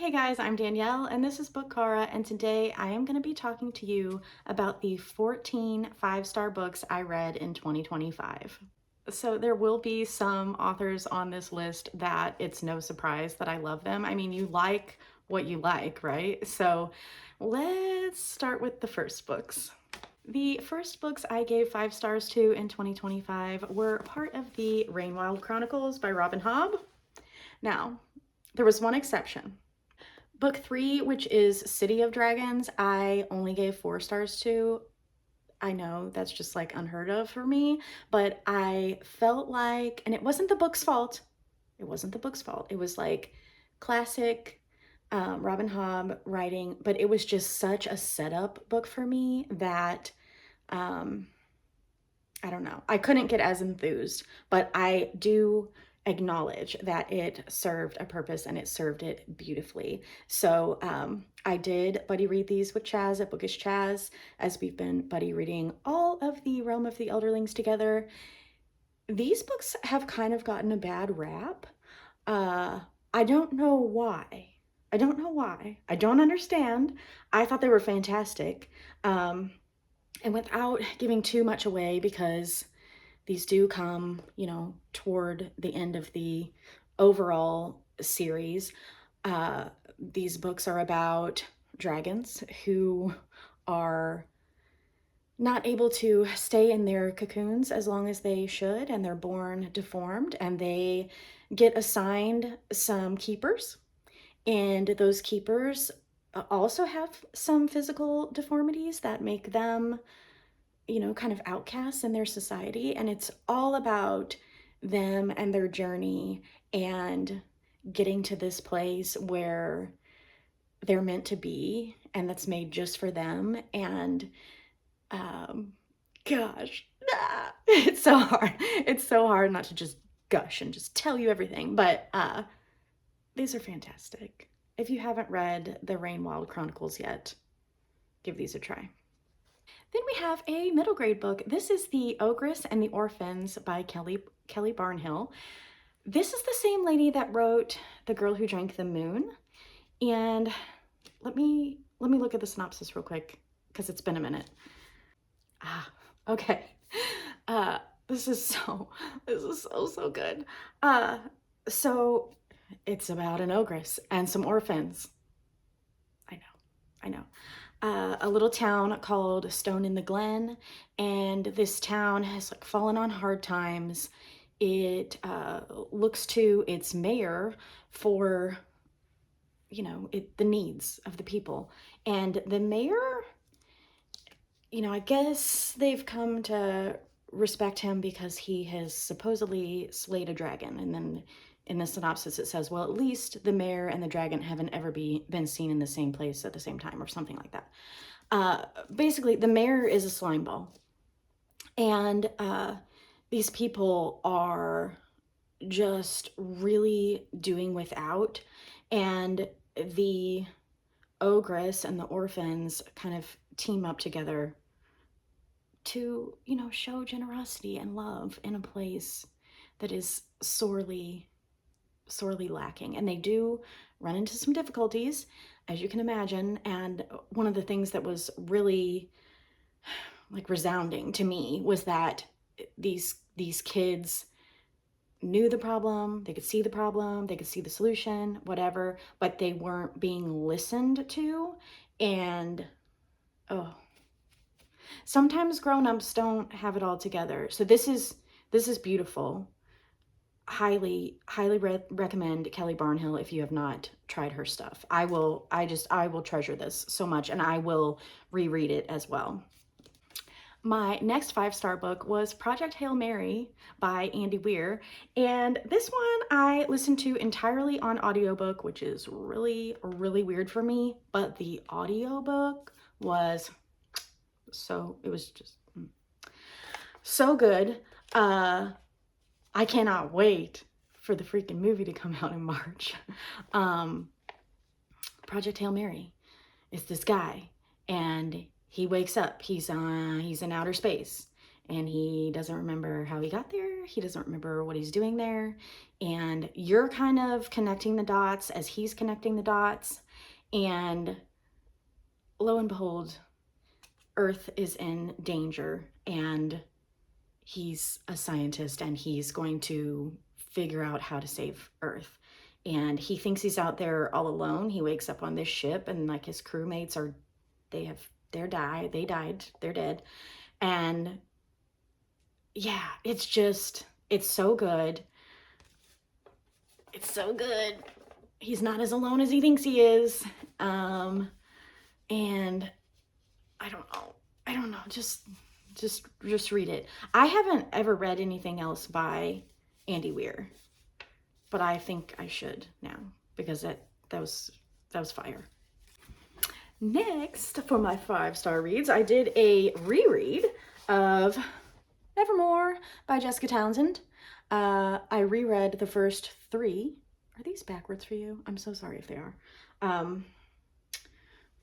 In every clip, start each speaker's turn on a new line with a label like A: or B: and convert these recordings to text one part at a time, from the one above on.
A: Hey guys, I'm Danielle and this is Book Cara, and today I am going to be talking to you about the 14 five-star books I read in 2025. So there will be some authors on this list that it's no surprise that I love them. I mean, you like what you like, right? So let's start with the first books. The first books I gave 5 stars to in 2025 were part of the Rainwild Chronicles by Robin Hobb. Now, there was one exception. Book 3, which is City of Dragons, I only gave 4 stars to. I know that's just like unheard of for me, but I felt like, and it wasn't the book's fault. It wasn't the book's fault. It was like classic Robin Hobb writing, but it was just such a setup book for me that um, I don't know. I couldn't get as enthused, but I do acknowledge that it served a purpose and it served it beautifully. So I did buddy read these with Chaz at Bookish Chaz, as we've been buddy reading all of the Realm of the Elderlings together. These books have kind of gotten a bad rap. I don't know why. I don't know why. I don't understand. I thought they were fantastic. And without giving too much away, because these do come, toward the end of the overall series. These books are about dragons who are not able to stay in their cocoons as long as they should, and they're born deformed, and they get assigned some keepers, and those keepers also have some physical deformities that make them kind of outcasts in their society. And it's all about them and their journey and getting to this place where they're meant to be and that's made just for them. And gosh, it's so hard. It's so hard not to just gush and just tell you everything. But these are fantastic. If you haven't read the Rainwild Chronicles yet, give these a try. Then we have a middle grade book. This is The Ogress and the Orphans by Kelly Barnhill. This is the same lady that wrote The Girl Who Drank the Moon. And let me look at the synopsis real quick because it's been a minute. Okay. This is so good. So it's about an ogress and some orphans. I know. A little town called Stone in the Glen, and this town has fallen on hard times. It looks to its mayor for the needs of the people, and the mayor, I guess they've come to respect him because he has supposedly slayed a dragon. And then in the synopsis it says, well, at least the mayor and the dragon haven't ever been seen in the same place at the same time, or something like that. Basically, the mayor is a slime ball, and these people are just really doing without, and the ogress and the orphans kind of team up together to show generosity and love in a place that is sorely lacking. And they do run into some difficulties, as you can imagine. And one of the things that was really resounding to me was that these kids knew the problem, they could see the problem, they could see the solution, whatever, but they weren't being listened to. And sometimes grown-ups don't have it all together. So this is beautiful. Highly recommend Kelly Barnhill if you have not tried her stuff. I will treasure this so much, and I will reread it as well. My next 5-star book was Project Hail Mary by Andy Weir, and this one I listened to entirely on audiobook, which is really weird for me, but the audiobook was it was just so good. I cannot wait for the freaking movie to come out in March. Project Hail Mary is this guy, and he wakes up. He's in outer space, and he doesn't remember how he got there. He doesn't remember what he's doing there. And you're kind of connecting the dots as he's connecting the dots. And lo and behold, Earth is in danger, and he's a scientist and he's going to figure out how to save Earth. And he thinks he's out there all alone. He wakes up on this ship, and like his crewmates are, they died, they're dead. And yeah, it's so good. It's so good. He's not as alone as he thinks he is. And I don't know, just read it. I haven't ever read anything else by Andy Weir, but I think I should now, because that was fire. Next, for my 5-star reads, I did a reread of Nevermore by Jessica Townsend. I reread the first 3. Are these backwards for you? I'm so sorry if they are.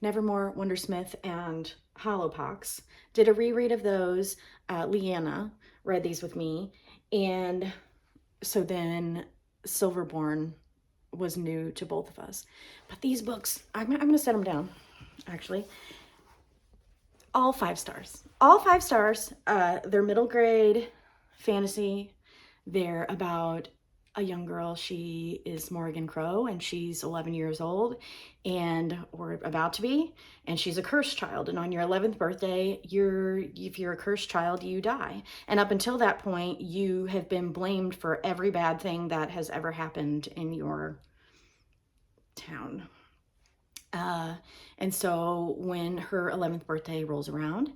A: Nevermore, Wondersmith, and Hollowpox. Did a reread of those. LeeAnna read these with me. And so then Silverborn was new to both of us. But these books, I'm going to set them down, actually. All 5 stars. All 5 stars. They're middle grade fantasy. They're about a young girl. She is Morrigan Crow, and she's 11 years old, and or about to be, and she's a cursed child. And on your 11th birthday, if you're a cursed child, you die. And up until that point, you have been blamed for every bad thing that has ever happened in your town. And so when her 11th birthday rolls around,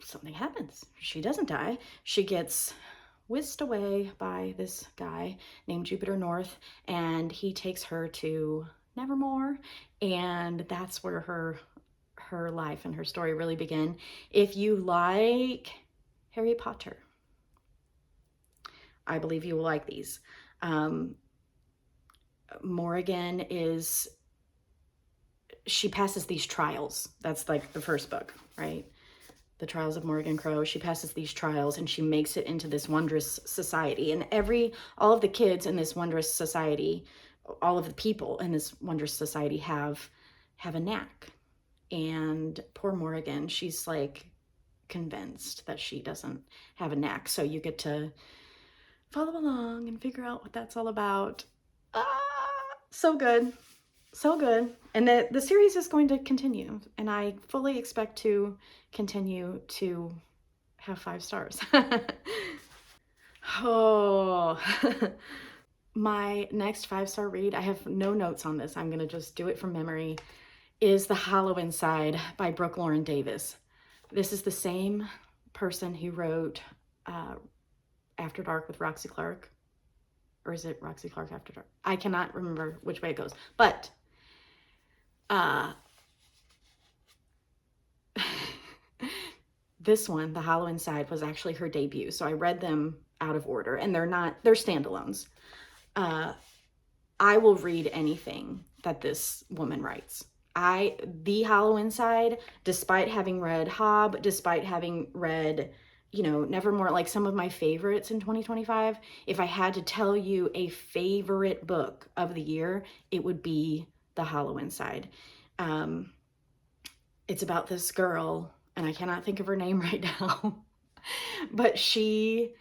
A: something happens. She doesn't die. She gets whisked away by this guy named Jupiter North, and he takes her to Nevermore, and that's where her life and her story really begin. If you like Harry Potter, I believe you will like these. Morrigan she passes these trials. That's like the first book, right? The Trials of Morrigan Crow. She passes these trials, and she makes it into this wondrous society. And all of the kids in this wondrous society, all of the people in this wondrous society have a knack. And poor Morrigan, she's like convinced that she doesn't have a knack. So you get to follow along and figure out what that's all about. So good. So good. And the series is going to continue, and I fully expect to continue to have 5 stars. Oh, my next 5-star read, I have no notes on this, I'm going to just do it from memory, is The Hollow Inside by Brooke Lauren Davis. This is the same person who wrote After Dark with Roxy Clark. Or is it Roxy Clark After Dark? I cannot remember which way it goes. But this one, The Hollow Inside, was actually her debut. So I read them out of order, and they're standalones. I will read anything that this woman writes. The Hollow Inside, despite having read Hob, despite having read, Nevermore, like some of my favorites in 2025, if I had to tell you a favorite book of the year, it would be The Hollow Inside. It's about this girl, and I cannot think of her name right now, but she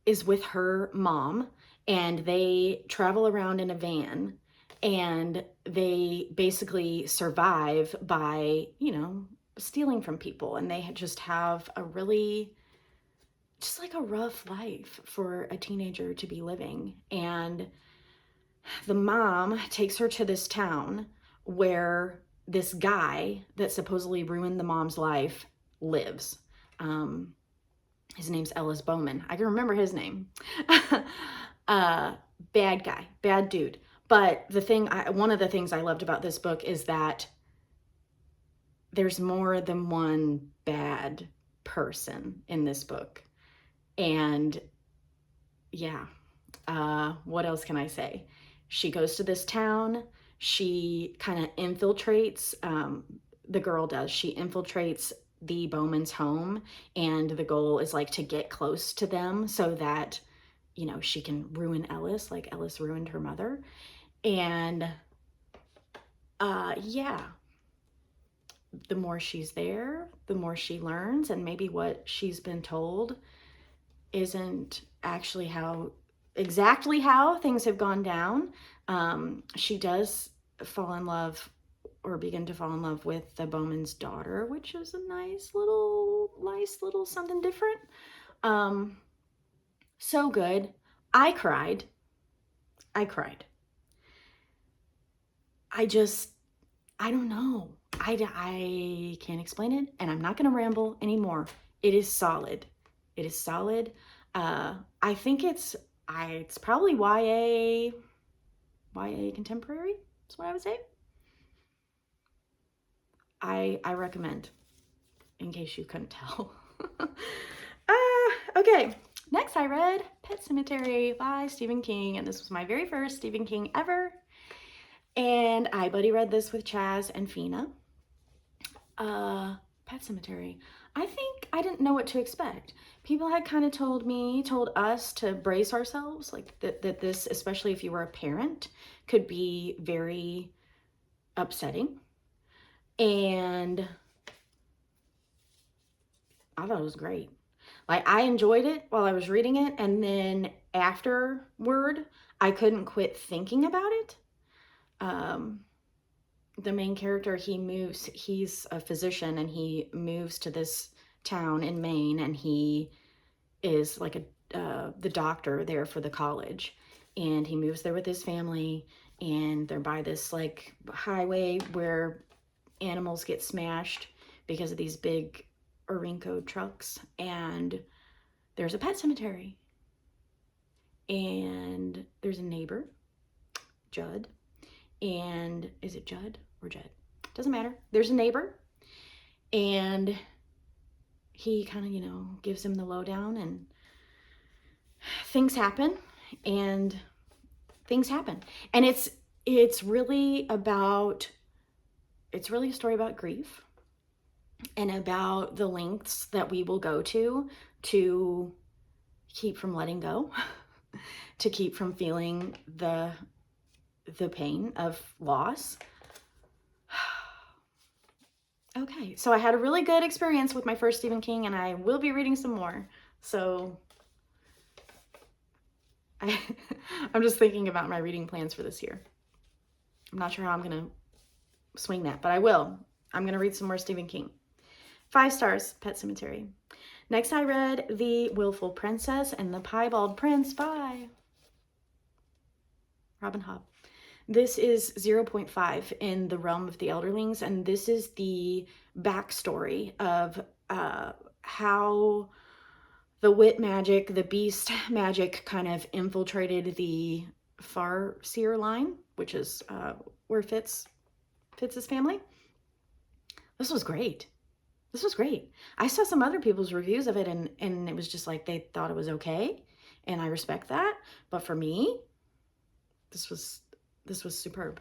A: is with her mom, and they travel around in a van, and they basically survive by, stealing from people, and they just have a rough life for a teenager to be living. And the mom takes her to this town where this guy that supposedly ruined the mom's life lives. His name's Ellis Bowman. I can remember his name. Bad guy, bad dude. But one of the things I loved about this book is that there's more than one bad person in this book. And yeah, what else can I say? She goes to this town. She kind of infiltrates, the girl does. She infiltrates the Bowman's home, and the goal is like to get close to them so that, you know, she can ruin Ellis like Ellis ruined her mother. And yeah, the more she's there, the more she learns, and maybe what she's been told isn't actually exactly how things have gone down. She does fall in love, or begin to fall in love with, the Bowman's daughter, which is a nice little something different. So good. I cried. I cried. I don't know. I can't explain it, and I'm not going to ramble anymore. It is solid. It is solid. I think it's probably YA contemporary. That's what I would say. I recommend, in case you couldn't tell. Okay. Next, I read Pet Sematary by Stephen King, and this was my very first Stephen King ever. And I buddy read this with Chaz and Fina. Pet Sematary. I think I didn't know what to expect. People had kind of told us to brace ourselves, like that this, especially if you were a parent, could be very upsetting. And I thought it was great. Like, I enjoyed it while I was reading it, and then afterward, I couldn't quit thinking about it. The main character, he's a physician, and he moves to this town in Maine, and he is like the doctor there for the college, and he moves there with his family, and they're by this like highway where animals get smashed because of these big Orinco trucks, and there's a pet cemetery, and there's a neighbor, Judd, and is it Judd or Judd? Doesn't matter. There's a neighbor, and he kind of, gives him the lowdown, and things happen, and it's really a story about grief, and about the lengths that we will go to keep from letting go, to keep from feeling the pain of loss. Okay, so I had a really good experience with my first Stephen King, and I will be reading some more. So I'm just thinking about my reading plans for this year. I'm not sure how I'm going to swing that, but I will. I'm going to read some more Stephen King. 5 stars, Pet Sematary. Next, I read The Willful Princess and the Piebald Prince by Robin Hobb. This is 0.5 in the realm of the Elderlings, and this is the backstory of how the wit magic, the beast magic, kind of infiltrated the Farseer line, which is where Fitz's family. This was great. I saw some other people's reviews of it, and it was just like they thought it was okay, and I respect that. But for me, this was superb.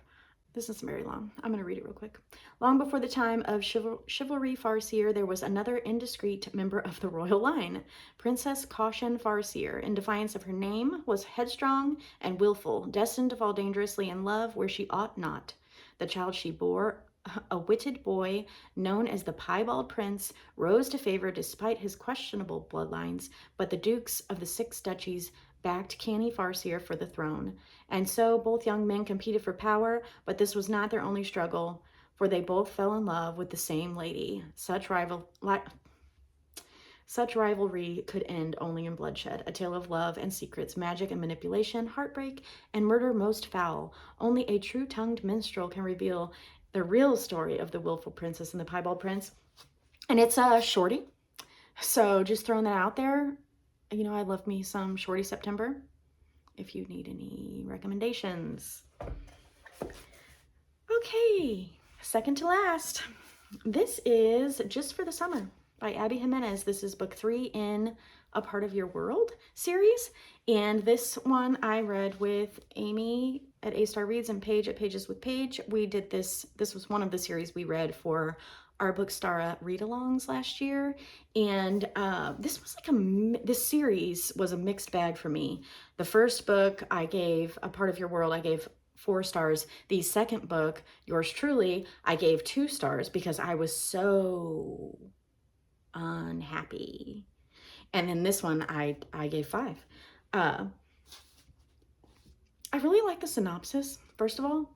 A: This isn't very long. I'm going to read it real quick. Long before the time of chivalry Farseer, there was another indiscreet member of the royal line. Princess Caution Farseer, in defiance of her name, was headstrong and willful, destined to fall dangerously in love where she ought not. The child she bore, a witted boy known as the Piebald Prince, rose to favor despite his questionable bloodlines, but the dukes of the 6 duchies backed canny Farseer for the throne. And so both young men competed for power, but this was not their only struggle, for they both fell in love with the same lady. Such rivalry could end only in bloodshed, a tale of love and secrets, magic and manipulation, heartbreak and murder most foul. Only a true-tongued minstrel can reveal the real story of the Willful Princess and the Piebald Prince. And it's a shorty, so just throwing that out there. I love me some Shorty September, if you need any recommendations. Okay, second to last. This is Just for the Summer by Abby Jimenez. This is book 3 in A Part of Your World series. And this one I read with Amy at A Star Reads and Paige at Pages with Paige. We did this was one of the series we read for our Bookstara read-alongs last year, and this was like this series was a mixed bag for me. The first book I gave, A Part of Your World, I gave 4 stars. The second book, Yours Truly, I gave 2 stars because I was so unhappy. And then this one I gave 5. I really like the synopsis. First of all,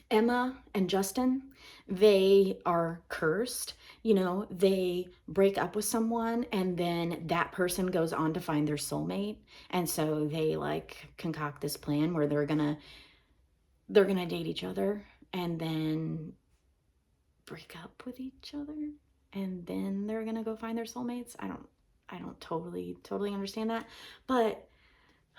A: Emma and Justin, they are cursed. You know, they break up with someone and then that person goes on to find their soulmate. And so they like concoct this plan where they're gonna date each other and then break up with each other and then they're gonna go find their soulmates. I don't totally understand that, but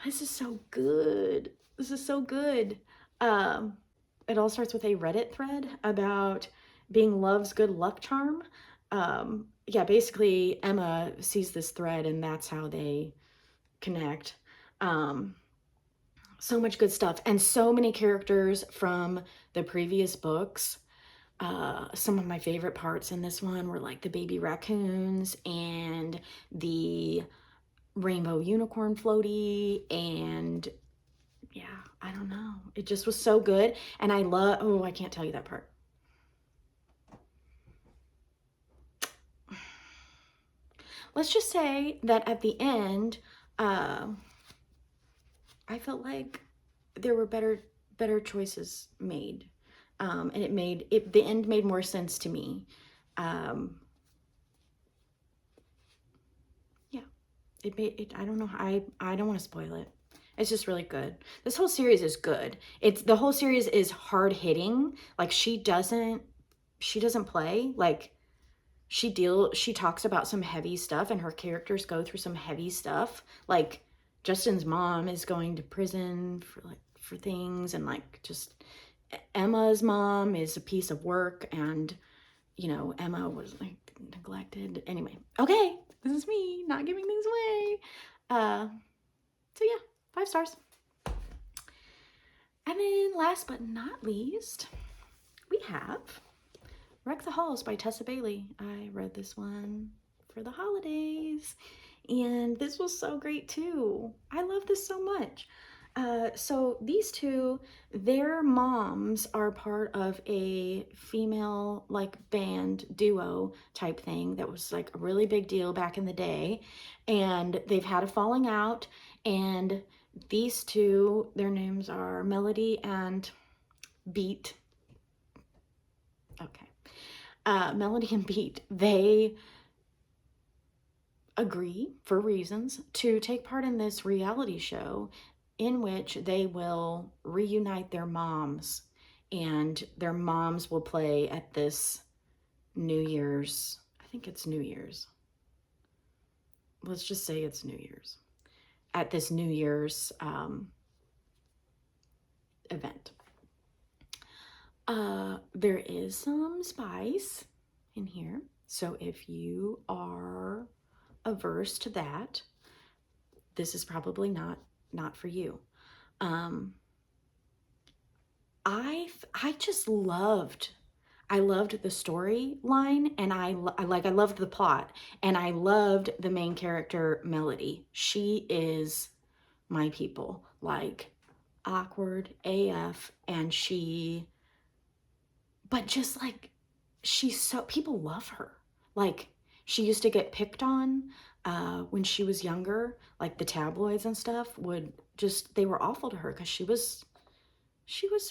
A: this is so good. This is so good. It all starts with a Reddit thread about being love's good luck charm. Yeah, basically Emma sees this thread and that's how they connect. So much good stuff and so many characters from the previous books. Some of my favorite parts in this one were like the baby raccoons and the rainbow unicorn floaty, and yeah, I don't know. It just was so good. And I love, oh, I can't tell you that part. Let's just say that at the end, I felt like there were better choices made. And the end made more sense to me. Yeah, I don't know. I don't want to spoil it. It's just really good. This whole series is good. The whole series is hard hitting. Like she doesn't play. Like she talks about some heavy stuff and her characters go through some heavy stuff. Like Justin's mom is going to prison for things, and like just Emma's mom is a piece of work, and you know, Emma was like neglected. Anyway, okay, this is me not giving things away. So yeah, 5 stars. And then last but not least, we have Wreck the Halls by Tessa Bailey. I read this one for the holidays and this was so great too. I love this so much. So these two, their moms are part of a female like band duo type thing that was like a really big deal back in the day, and they've had a falling out, and these two, their names are Melody and Beat. Okay. Melody and Beat, they agree for reasons to take part in this reality show in which they will reunite their moms, and their moms will play at this New Year's, I think it's New Year's. Let's just say it's New Year's. At this New Year's event. There is some spice in here. So if you are averse to that, this is probably not for you. I just loved the storyline, and I loved the plot, and I loved the main character Melody. She is my people, like awkward AF, and but just like she's so, people love her. Like she used to get picked on when she was younger, like the tabloids and stuff would just, they were awful to her because she was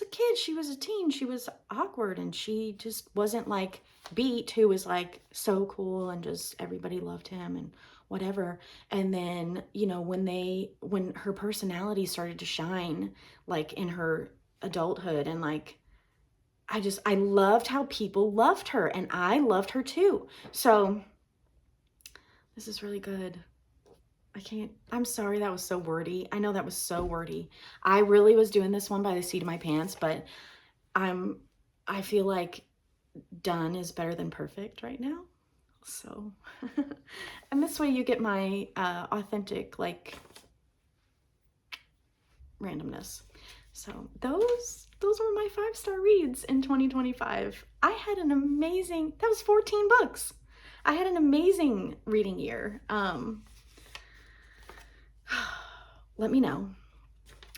A: a kid, she was a teen, she was awkward, and she just wasn't like Beat, who was like so cool and just everybody loved him and whatever. And then, you know, when her personality started to shine like in her adulthood, and like I loved how people loved her, and I loved her too. So this is really good. I'm sorry that was so wordy. I know that was so wordy. I really was doing this one by the seat of my pants, but I feel like done is better than perfect right now. So, and this way you get my authentic, like, randomness. So those those were my 5-star reads in 2025. I had an amazing, that was 14 books. I had an amazing reading year. Let me know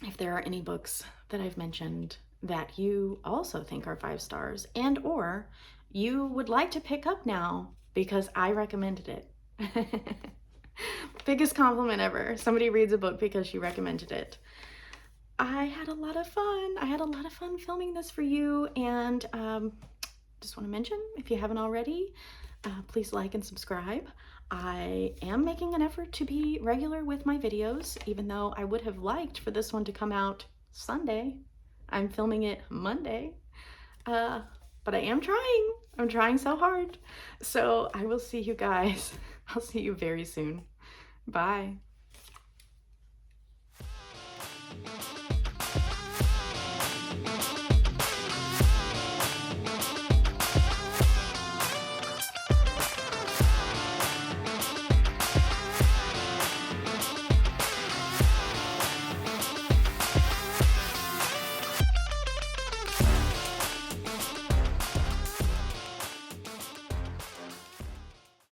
A: if there are any books that I've mentioned that you also think are 5 stars and or you would like to pick up now because I recommended it. Biggest compliment ever. Somebody reads a book because she recommended it. I had a lot of fun. I had a lot of fun filming this for you, and just want to mention, if you haven't already, please like and subscribe. I am making an effort to be regular with my videos, even though I would have liked for this one to come out Sunday. I'm filming it Monday, but I am trying. I'm trying so hard. So I will see you guys. I'll see you very soon. Bye.